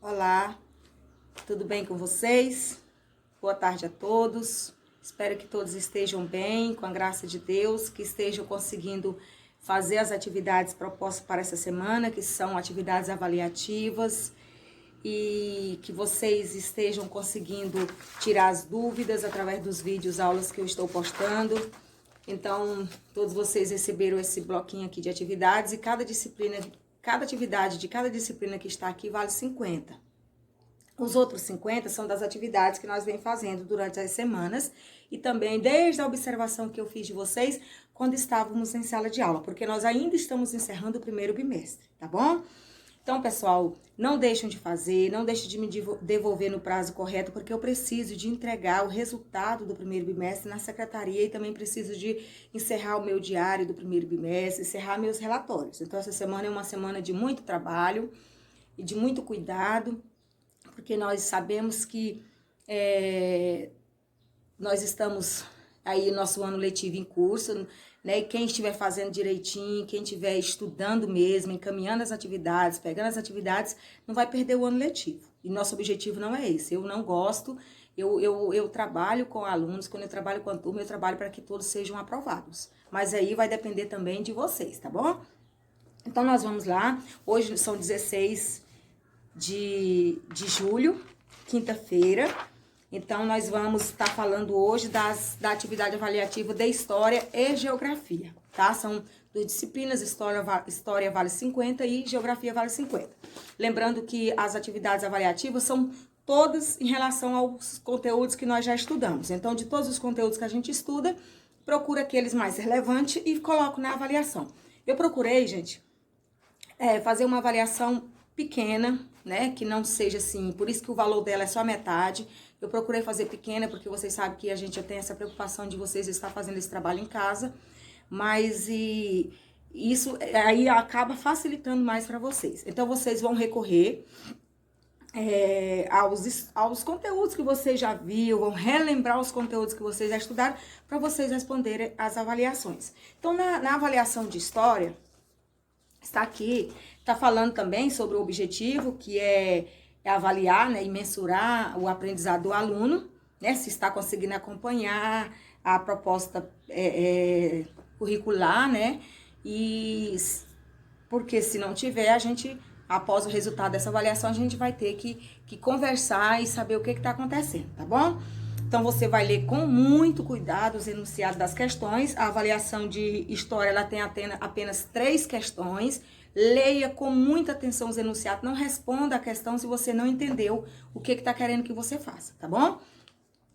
Olá, tudo bem com vocês? Boa tarde a todos. Espero que todos estejam bem, com a graça de Deus, que estejam conseguindo fazer as atividades propostas para essa semana, que são atividades avaliativas, e que vocês estejam conseguindo tirar as dúvidas através dos vídeos, aulas que eu estou postando. Então, todos vocês receberam esse bloquinho aqui de atividades e cada atividade de cada disciplina que está aqui vale 50. Os outros 50 são das atividades que nós vem fazendo durante as semanas e também desde a observação que eu fiz de vocês quando estávamos em sala de aula, porque nós ainda estamos encerrando o primeiro bimestre, tá bom? Então, pessoal, não deixem de fazer, não deixem de me devolver no prazo correto, porque eu preciso de entregar o resultado do primeiro bimestre na secretaria e também preciso de encerrar o meu diário do primeiro bimestre, encerrar meus relatórios. Então, essa semana é uma semana de muito trabalho e de muito cuidado, porque nós sabemos que nós estamos aí, nosso ano letivo em curso, né? E quem estiver fazendo direitinho, quem estiver estudando mesmo, encaminhando as atividades, pegando as atividades, não vai perder o ano letivo. E nosso objetivo não é esse. Eu não gosto, eu trabalho com alunos, quando eu trabalho com a turma, eu trabalho para que todos sejam aprovados. Mas aí vai depender também de vocês, tá bom? Então, nós vamos lá. Hoje são 16 de julho, quinta-feira. Então, nós vamos estar falando hoje da atividade avaliativa de História e Geografia, tá? São duas disciplinas, História vale 50 e Geografia vale 50. Lembrando que as atividades avaliativas são todas em relação aos conteúdos que nós já estudamos. Então, de todos os conteúdos que a gente estuda, procura aqueles mais relevantes e coloco na avaliação. Eu procurei, gente, fazer uma avaliação pequena, né, que não seja assim, por isso que o valor dela é só metade. Eu procurei fazer pequena, porque vocês sabem que a gente já tem essa preocupação de vocês estar fazendo esse trabalho em casa, mas isso aí acaba facilitando mais para vocês. Então, vocês vão recorrer aos conteúdos que vocês já viram, vão relembrar os conteúdos que vocês já estudaram, para vocês responderem as avaliações. Então, na avaliação de História, está aqui, está falando também sobre o objetivo, que é avaliar, né, e mensurar o aprendizado do aluno, né, se está conseguindo acompanhar a proposta curricular, né, e porque se não tiver, a gente, após o resultado dessa avaliação, a gente vai ter que conversar e saber o que está acontecendo, tá bom? Então, você vai ler com muito cuidado os enunciados das questões. A avaliação de História, ela tem apenas 3 questões. Leia com muita atenção os enunciados. Não responda a questão se você não entendeu o que está querendo que você faça, tá bom?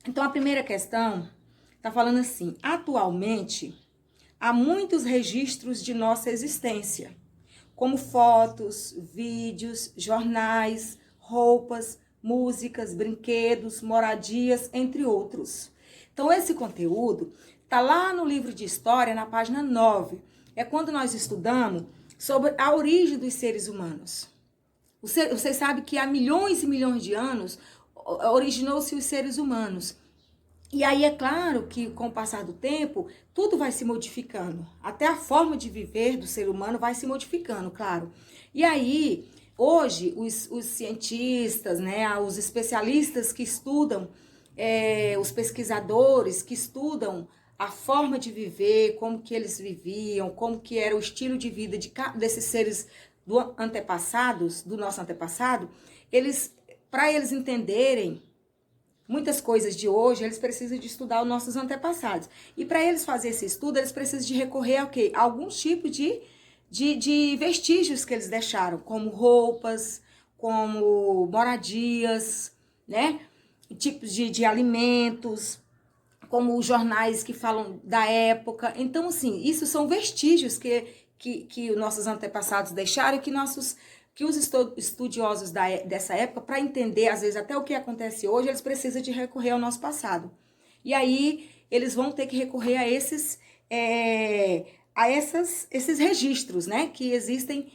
Então, a primeira questão está falando assim: atualmente, há muitos registros de nossa existência, como fotos, vídeos, jornais, roupas, músicas, brinquedos, moradias, entre outros. Então, esse conteúdo está lá no livro de História, na página 9. É quando nós estudamos sobre a origem dos seres humanos. Vocês sabem que há milhões e milhões de anos originou-se os seres humanos. E aí é claro que com o passar do tempo, tudo vai se modificando. Até a forma de viver do ser humano vai se modificando, claro. E aí, hoje, os cientistas, né, os especialistas que estudam, os pesquisadores que estudam a forma de viver, como que eles viviam, como que era o estilo de vida desses seres do nosso antepassado, para eles entenderem muitas coisas de hoje, eles precisam de estudar os nossos antepassados. E para eles fazer esse estudo, eles precisam de recorrer a quê? Alguns tipos de vestígios que eles deixaram, como roupas, como moradias, né? Tipos de alimentos, como os jornais que falam da época. Então, assim, isso são vestígios que os nossos antepassados deixaram, que os estudiosos dessa época, para entender, às vezes, até o que acontece hoje, eles precisam de recorrer ao nosso passado. E aí, eles vão ter que recorrer a esses registros, né, que existem,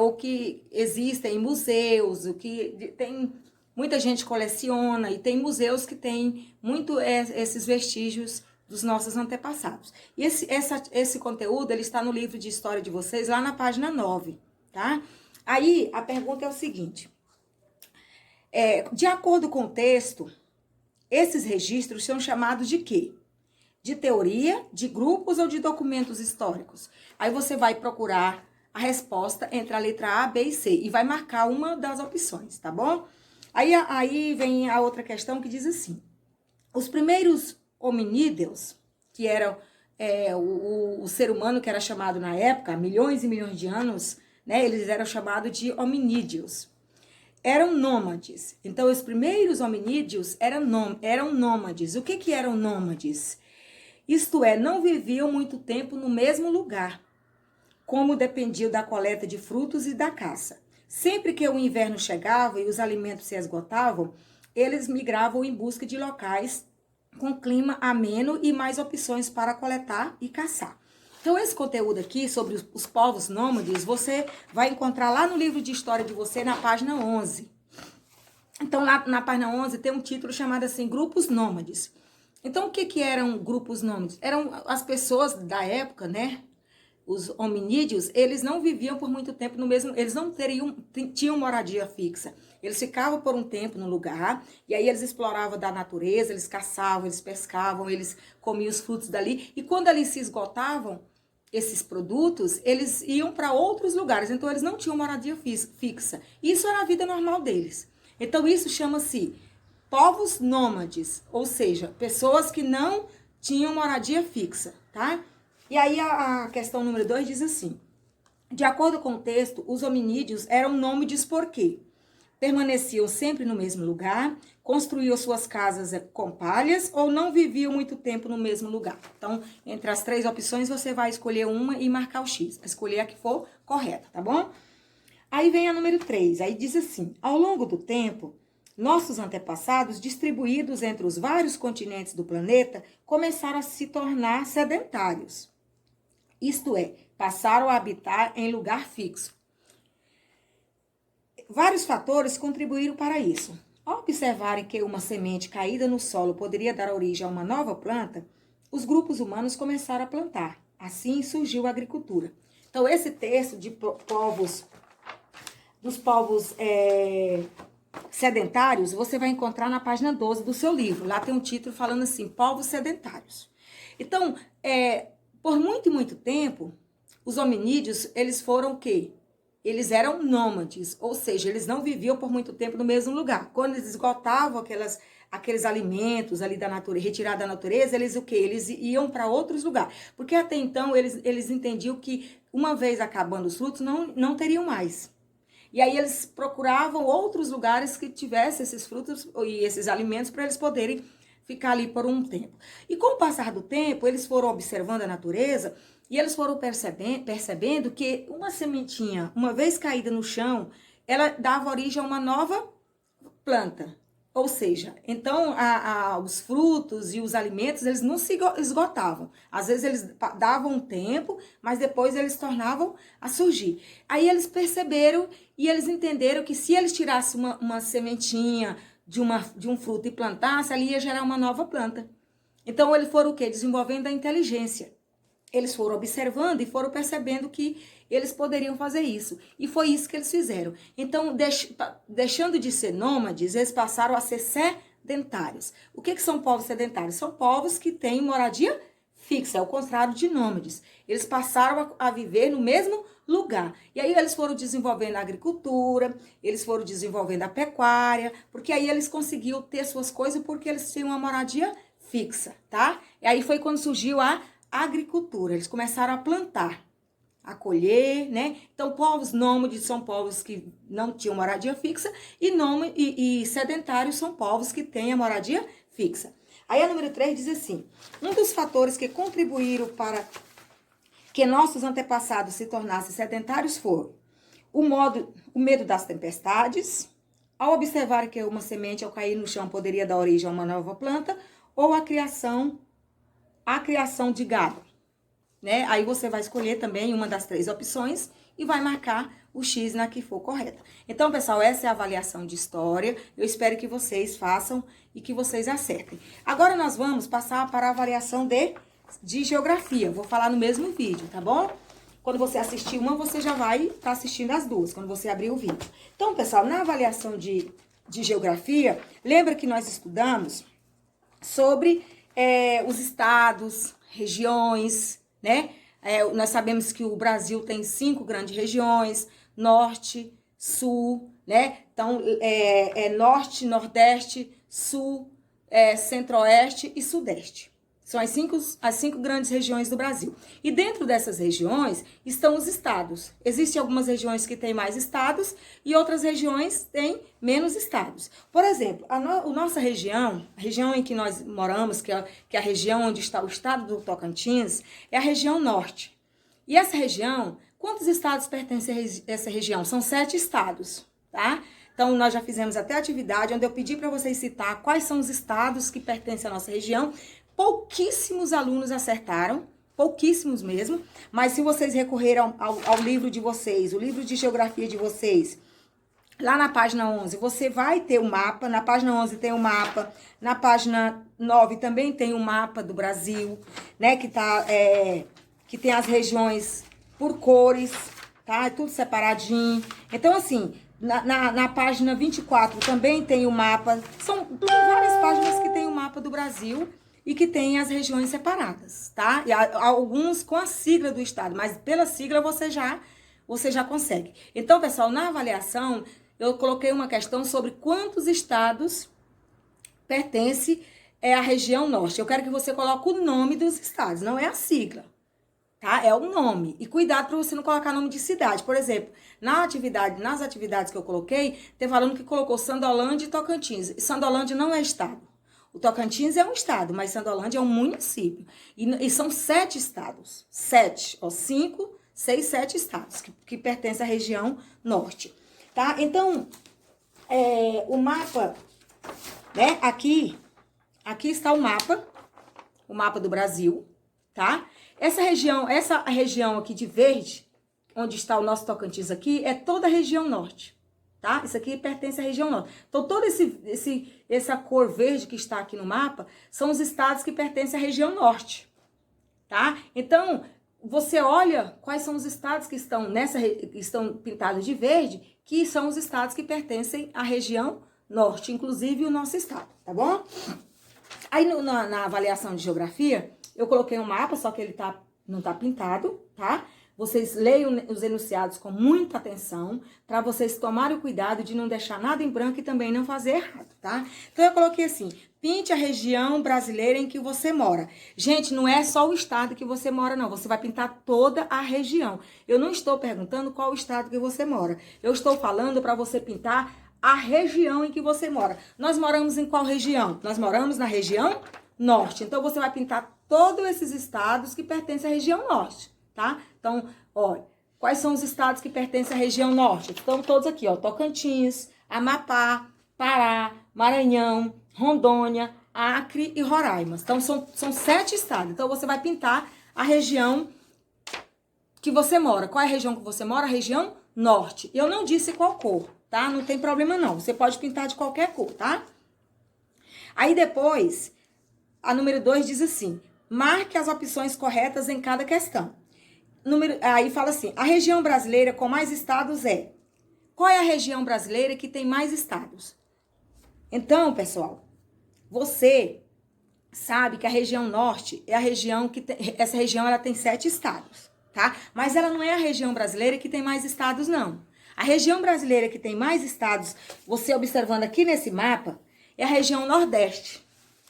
ou que existem em museus, o que tem... Muita gente coleciona e tem museus que têm muito esses vestígios dos nossos antepassados. E esse conteúdo, ele está no livro de História de vocês, lá na página 9, tá? Aí, a pergunta é o seguinte: De acordo com o texto, esses registros são chamados de quê? De teoria, de grupos ou de documentos históricos? Aí você vai procurar a resposta entre a letra A, B e C e vai marcar uma das opções, tá bom? Aí vem a outra questão que diz assim: os primeiros hominídeos, que eram o ser humano que era chamado na época, há milhões e milhões de anos, né, eles eram chamados de hominídeos. Eram nômades. Então, os primeiros hominídeos eram nômades. O que eram nômades? Isto é, não viviam muito tempo no mesmo lugar, como dependiam da coleta de frutos e da caça. Sempre que o inverno chegava e os alimentos se esgotavam, eles migravam em busca de locais com clima ameno e mais opções para coletar e caçar. Então, esse conteúdo aqui sobre os povos nômades, você vai encontrar lá no livro de história de você, na página 11. Então, lá na página 11 tem um título chamado assim, Grupos Nômades. Então, o que eram grupos nômades? Eram as pessoas da época, né? Os hominídeos, eles não viviam por muito tempo no mesmo... Eles não tinham moradia fixa. Eles ficavam por um tempo no lugar, e aí eles exploravam da natureza, eles caçavam, eles pescavam, eles comiam os frutos dali. E quando ali se esgotavam esses produtos, eles iam para outros lugares. Então, eles não tinham moradia fixa. Isso era a vida normal deles. Então, isso chama-se povos nômades, ou seja, pessoas que não tinham moradia fixa, tá? E aí a questão número 2 diz assim: de acordo com o texto, os hominídeos eram nômades por quê? Permaneciam sempre no mesmo lugar, construíam suas casas com palhas ou não viviam muito tempo no mesmo lugar. Então, entre as 3 opções, você vai escolher uma e marcar o X, escolher a que for correta, tá bom? Aí vem a número 3, aí diz assim: ao longo do tempo, nossos antepassados, distribuídos entre os vários continentes do planeta, começaram a se tornar sedentários. Isto é, passaram a habitar em lugar fixo. Vários fatores contribuíram para isso. Ao observarem que uma semente caída no solo poderia dar origem a uma nova planta, os grupos humanos começaram a plantar. Assim surgiu a agricultura. Então, esse texto de dos povos sedentários, você vai encontrar na página 12 do seu livro. Lá tem um título falando assim, povos sedentários. Então, por muito e muito tempo, os hominídeos, eles foram o quê? Eles eram nômades, ou seja, eles não viviam por muito tempo no mesmo lugar. Quando eles esgotavam aqueles alimentos ali da natureza, retirados da natureza, eles o quê? Eles iam para outros lugares. Porque até então eles entendiam que uma vez acabando os frutos, não teriam mais. E aí eles procuravam outros lugares que tivessem esses frutos e esses alimentos para eles poderem ficar ali por um tempo. E com o passar do tempo, eles foram observando a natureza e eles foram percebendo que uma sementinha, uma vez caída no chão, ela dava origem a uma nova planta. Ou seja, então os frutos e os alimentos, eles não se esgotavam. Às vezes eles davam um tempo, mas depois eles tornavam a surgir. Aí eles perceberam e eles entenderam que se eles tirassem uma sementinha de um fruto e plantassem, ali ia gerar uma nova planta. Então eles foram o quê? Desenvolvendo a inteligência. Eles foram observando e foram percebendo que eles poderiam fazer isso. E foi isso que eles fizeram. Então, deixando de ser nômades, eles passaram a ser sedentários. O que são povos sedentários? São povos que têm moradia fixa, é o contrário de nômades. Eles passaram a viver no mesmo lugar. E aí eles foram desenvolvendo a agricultura, eles foram desenvolvendo a pecuária, porque aí eles conseguiam ter suas coisas porque eles tinham uma moradia fixa, tá? E aí foi quando surgiu a agricultura. Eles começaram a plantar, a colher, né? Então, povos nômades são povos que não tinham moradia fixa e sedentários são povos que têm a moradia fixa. Aí a número 3 diz assim: um dos fatores que contribuíram para que nossos antepassados se tornassem sedentários foi o medo das tempestades, ao observar que uma semente ao cair no chão poderia dar origem a uma nova planta, ou a criação de gado, né? Aí você vai escolher também uma das 3 opções e vai marcar o X na que for correta. Então, pessoal, essa é a avaliação de história. Eu espero que vocês façam e que vocês acertem. Agora nós vamos passar para a avaliação de geografia. Vou falar no mesmo vídeo, tá bom? Quando você assistir uma, você já vai estar assistindo as duas, quando você abrir o vídeo. Então, pessoal, na avaliação de de geografia, lembra que nós estudamos sobre os estados, regiões, né? Nós sabemos que o Brasil tem 5 grandes regiões, norte, sul, né? Então, norte, nordeste, sul, centro-oeste e sudeste. São as cinco grandes regiões do Brasil. E dentro dessas regiões estão os estados. Existem algumas regiões que têm mais estados e outras regiões têm menos estados. Por exemplo, a nossa região, a região em que nós moramos, que é a região onde está o estado do Tocantins, é a região norte. E essa região, quantos estados pertencem a essa região? São 7 estados, tá? Então, nós já fizemos até atividade onde eu pedi para vocês citar quais são os estados que pertencem à nossa região. Pouquíssimos alunos acertaram, pouquíssimos mesmo, mas se vocês recorreram ao livro de vocês, o livro de geografia de vocês, lá na página 11, você vai ter o mapa, na página 11 tem o mapa, na página 9 também tem o mapa do Brasil, né, que tem as regiões por cores, tá, é tudo separadinho. Então, assim, na página 24 também tem o mapa, são várias páginas que tem o mapa do Brasil, e que tem as regiões separadas, tá? E alguns com a sigla do estado, mas pela sigla você já consegue. Então, pessoal, na avaliação, eu coloquei uma questão sobre quantos estados pertence à região norte. Eu quero que você coloque o nome dos estados, não é a sigla, tá? É o nome. E cuidado para você não colocar nome de cidade. Por exemplo, nas atividades que eu coloquei, teve aluno que colocou Sandolândia e Tocantins. E Sandolândia não é estado. O Tocantins é um estado, mas Sandolândia é um município. E são 7 estados. 7, 5, 6, 7 estados que pertencem à região norte. Tá? Então, o mapa, né? Aqui está o mapa do Brasil, tá? Essa região aqui de verde, onde está o nosso Tocantins aqui, é toda a região norte. Tá? Isso aqui pertence à região norte. Então, toda essa cor verde que está aqui no mapa são os estados que pertencem à região norte. Tá? Então, você olha quais são os estados que estão pintados de verde, que são os estados que pertencem à região norte, inclusive o nosso estado, tá bom? Aí, na avaliação de geografia, eu coloquei um mapa, só que ele não tá pintado, tá? Vocês leiam os enunciados com muita atenção, para vocês tomarem o cuidado de não deixar nada em branco e também não fazer errado, tá? Então, eu coloquei assim, pinte a região brasileira em que você mora. Gente, não é só o estado que você mora, não. Você vai pintar toda a região. Eu não estou perguntando qual o estado que você mora. Eu estou falando para você pintar a região em que você mora. Nós moramos em qual região? Nós moramos na região norte. Então, você vai pintar todos esses estados que pertencem à região norte. Tá? Então, olha, quais são os estados que pertencem à região norte? Estão todos aqui, ó, Tocantins, Amapá, Pará, Maranhão, Rondônia, Acre e Roraima. Então, são 7 estados. Então, você vai pintar a região que você mora. Qual é a região que você mora? A região norte. Eu não disse qual cor, tá? Não tem problema não. Você pode pintar de qualquer cor, tá? Aí, depois, a número 2 diz assim, marque as opções corretas em cada questão. Aí fala assim, a região brasileira com mais estados é... Qual é a região brasileira que tem mais estados? Então, pessoal, você sabe que a região norte é a região que tem... Essa região, ela tem 7 estados, tá? Mas ela não é a região brasileira que tem mais estados, não. A região brasileira que tem mais estados, você observando aqui nesse mapa, é a região nordeste,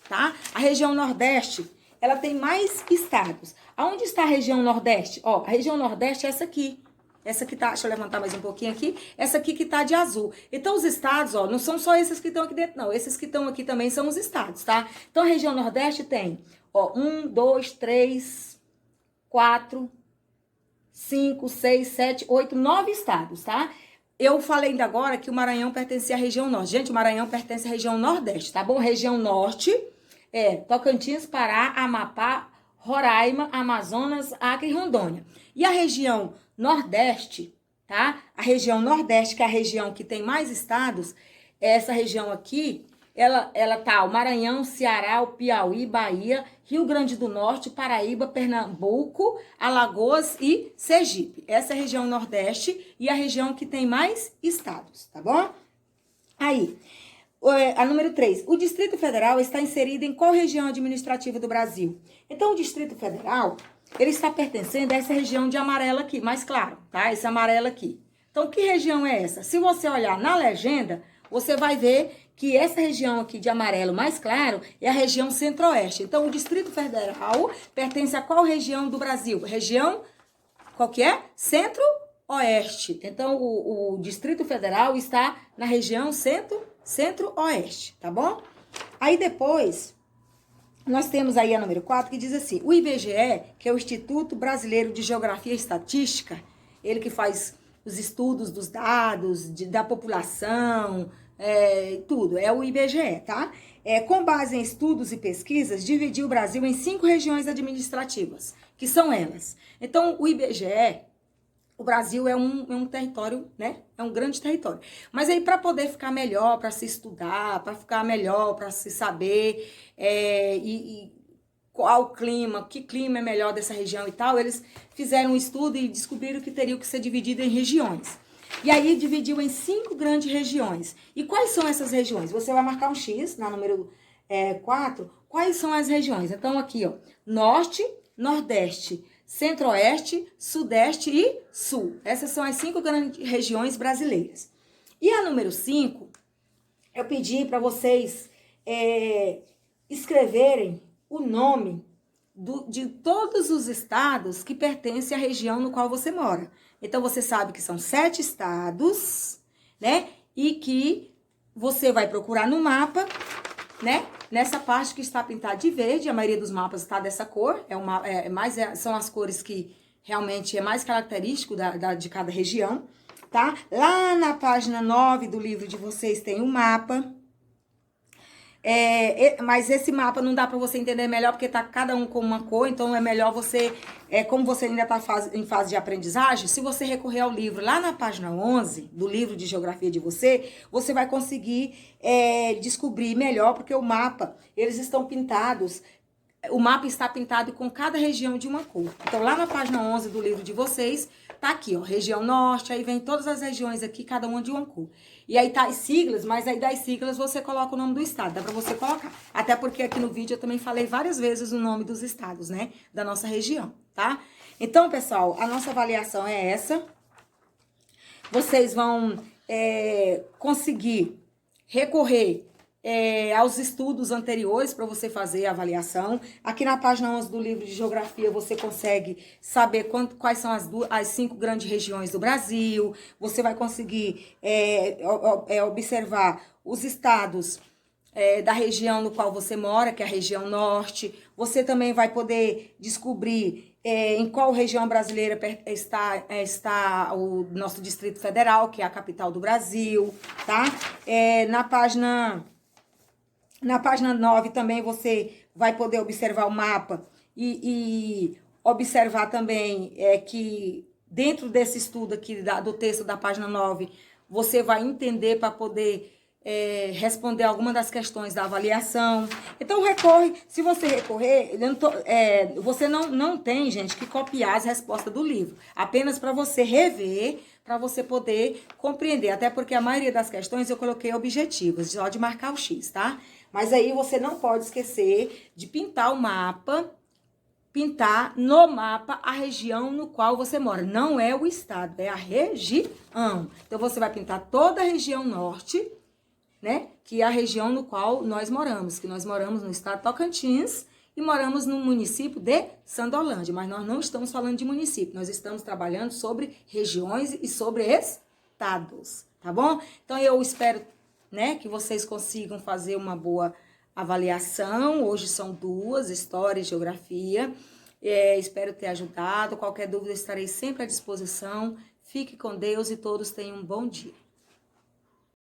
tá? A região nordeste, ela tem mais estados. Aonde está a região nordeste? Ó, a região nordeste é essa aqui. Essa aqui tá, deixa eu levantar mais um pouquinho aqui. Essa aqui que tá de azul. Então, os estados, ó, não são só esses que estão aqui dentro, não. Esses que estão aqui também são os estados, tá? Então, a região nordeste tem, ó, 1, 2, 3, 4, 5, 6, 7, 8, 9 estados, tá? Eu falei ainda agora que o Maranhão pertencia à região norte. Gente, o Maranhão pertence à região nordeste, tá bom? Região norte é Tocantins, Pará, Amapá, Roraima, Amazonas, Acre e Rondônia. E a região nordeste, tá? A região nordeste, que é a região que tem mais estados, essa região aqui, ela tá o Maranhão, Ceará, o Piauí, Bahia, Rio Grande do Norte, Paraíba, Pernambuco, Alagoas e Sergipe. Essa é a região nordeste e a região que tem mais estados, tá bom? Aí, a número 3. O Distrito Federal está inserido em qual região administrativa do Brasil? Então, o Distrito Federal, ele está pertencendo a essa região de amarelo aqui, mais claro, tá? Esse amarelo aqui. Então, que região é essa? Se você olhar na legenda, você vai ver que essa região aqui de amarelo mais claro é a região centro-oeste. Então, o Distrito Federal pertence a qual região do Brasil? Região, qual que é? Centro-oeste. Então, o Distrito Federal está na região centro-oeste, tá bom? Aí depois, nós temos aí a número 4, que diz assim, o IBGE, que é o Instituto Brasileiro de Geografia e Estatística, ele que faz os estudos dos dados, da população, tudo, é o IBGE, tá? Com base em estudos e pesquisas, dividiu o Brasil em 5 regiões administrativas, que são elas. Então, o IBGE, o Brasil é um território, né? É um grande território. Mas aí, para poder ficar melhor, para se estudar, para ficar melhor, para se saber, qual clima, que clima é melhor dessa região e tal, eles fizeram um estudo e descobriram que teria que ser dividido em regiões. E aí dividiu em 5 grandes regiões. E quais são essas regiões? Você vai marcar um X na número 4. Quais são as regiões? Então aqui, ó, Norte, Nordeste, Centro-Oeste, Sudeste e Sul. Essas são as 5 grandes regiões brasileiras. E a número 5, eu pedi para vocês escreverem o nome de todos os estados que pertencem à região no qual você mora. Então, você sabe que são 7 estados, né? E que você vai procurar no mapa, né? Nessa parte que está pintada de verde, a maioria dos mapas está dessa cor, são as cores que realmente é mais característico de cada região, tá? Lá na página 9 do livro de vocês tem um mapa. Mas esse mapa não dá para você entender melhor, porque tá cada um com uma cor, então é melhor você, como você ainda tá em fase de aprendizagem, se você recorrer ao livro lá na página 11 do livro de geografia de você vai conseguir descobrir melhor, porque o mapa, eles estão pintados, o mapa está pintado com cada região de uma cor. Então lá na página 11 do livro de vocês, tá aqui, ó, região norte, aí vem todas as regiões aqui, cada uma de uma cor. E aí tá as siglas, mas aí das siglas você coloca o nome do estado, dá pra você colocar. Até porque aqui no vídeo eu também falei várias vezes o nome dos estados, né, da nossa região, tá? Então, pessoal, a nossa avaliação é essa. Vocês vão conseguir recorrer aos estudos anteriores para você fazer a avaliação. Aqui na página 11 do livro de geografia você consegue saber quais são as 5 grandes regiões do Brasil. Você vai conseguir observar os estados da região no qual você mora, que é a região norte. Você também vai poder descobrir em qual região brasileira está o nosso Distrito Federal, que é a capital do Brasil, tá? Na página 9 também você vai poder observar o mapa e observar também que dentro desse estudo aqui do texto da página 9, você vai entender para poder responder alguma das questões da avaliação. Então, se você recorrer, você não tem, gente, que copiar as respostas do livro. Apenas para você rever, para você poder compreender. Até porque a maioria das questões eu coloquei objetivos, só de marcar o X, tá? Mas aí você não pode esquecer de pintar o mapa, pintar no mapa a região no qual você mora. Não é o estado, é a região. Então, você vai pintar toda a região norte, né? Que é a região no qual nós moramos. Que nós moramos no estado de Tocantins e moramos no município de Sandolândia. Mas nós não estamos falando de município, nós estamos trabalhando sobre regiões e sobre estados, tá bom? Então, eu espero, né, que vocês consigam fazer uma boa avaliação. Hoje são 2, História e Geografia. Espero ter ajudado. Qualquer dúvida, estarei sempre à disposição. Fique com Deus e todos tenham um bom dia.